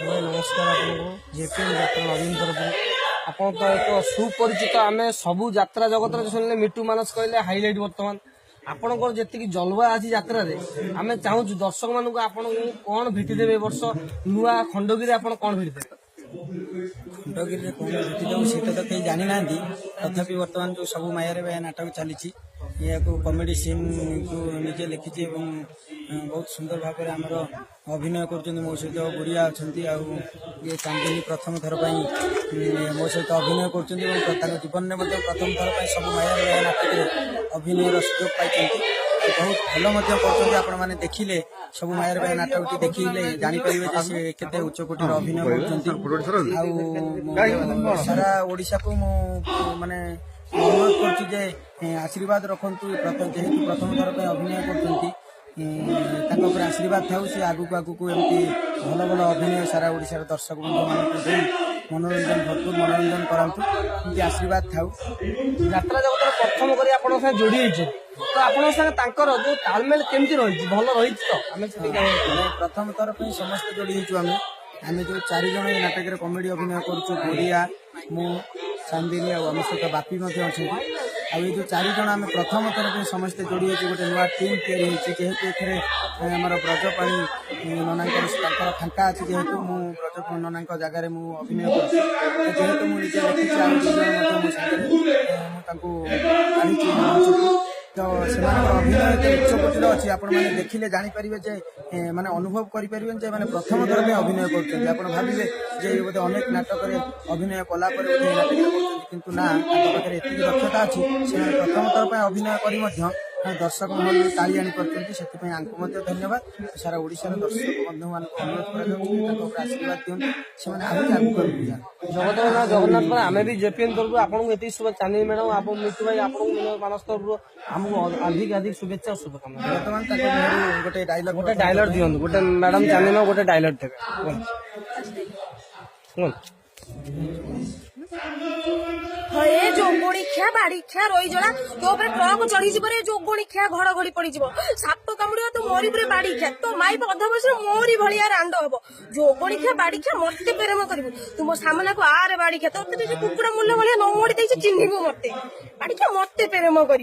भाई नमस्कार आपको जेपीएम यात्रा नवीन तरफ आप तो एक सुपरिचित आम सबू यात्रा जगत शुणिले मिटू मानस कहले हाइलाइट बर्तमान आपणकर जी जलवा आज यात्रा आम चाहूँ दर्शक मानक आपन कौन भेटिदेवे वर्ष नुआ खंडगिरी आप कौन भेटिदेवे खंडगिरी कौन भेटिदेव सीट तो कहीं जानी ना तथापि बर्तमान जो सब माया नाटक चली कमेडी सीन को निजे लिखी बहुत सुंदर भाव में आमर अभिनय कर मो सहित गुड़िया अच्छा ये चांदिनी प्रथम थर मो सहित अभिनय कर जीवन में प्रथम थर सब माया नाटक अभिनय सुजोग पाई बहुत भल कर देखिले सब माया नाटक देखिले जापर से केते उच्चकोटर अभिनय कर सारा ओडिशा को माने अनुरोध कर आशीर्वाद रखु जेहेतु प्रथम थर अभिनय कर आशीर्वाद था सी आगक आगक एमती भल भल अभिनय सारा ओडिशार दर्शक बंधु मान मनोरंजन भरपूर मनोरंजन करातु आशीर्वाद था यात्रा जगत प्रथम कर जोड़ी तो आप जो तालमेल केमती रही भल रही तो प्रथम थर समस्त जोड़ी आम जो 4 जन नाटक कमेडी अभिनय करिया मु चांदिनी आम सहित बापी ये जो 4 जन आम प्रथम थर समस्ते जोड़ी गोटे नुआ टीम जेहेतु एमर ब्रजपाणी नना फांका अच्छी जेहेतु ब्रजपाणी नना जगार मुझे अभिनय जेहेतु मुझे तो से अभिनय उच्चकोटर अच्छी आप देखिले जापर माने अनुभव करें माने प्रथम थर में अभिनय कर भाविले बोधे अनेक नाटक अभिनय कलापर नाटक किंतु ना पाखे एति दक्षता अच्छी से प्रथम थर अभिनय कर दर्शक महल ताली आनी पार्टी धन्यवाद सारा ओडिशार दर्शक बंधु मान अनुरोध आशीर्वाद दिखाते जगत जगन्नाथ आम भी जेपीएन तरफ आपको शुभेच्छा चांदी मैडम आप मितु भाई आपको मानस तरफ आमको अधिक अधिक शुभेच्छा शुभकामना बर्तमान गोटे डायलॉग दिखाते गोटे मैडम चांदी मैडम गोटे डायलॉग देवे हे जोगोणी ख्या बाड़ी ख्या रही जला तो ट्रक चढ़ी जोगोणी ख्या घड़घड़ी पड़ साप कामुड़ तो मोरी पर बाड़ी ख्या तो माई अध वर्ष मोरी भाया रांड हम जोगोणी ख्या बाड़ी ख्या मत प्रेम कर तुम सामना को आरे बाड़ी ख्या तो कुकुड़ा मूल्य भाया न मोड़ी चिन्ह मत बाड़ी ख्या मत प्रेम कर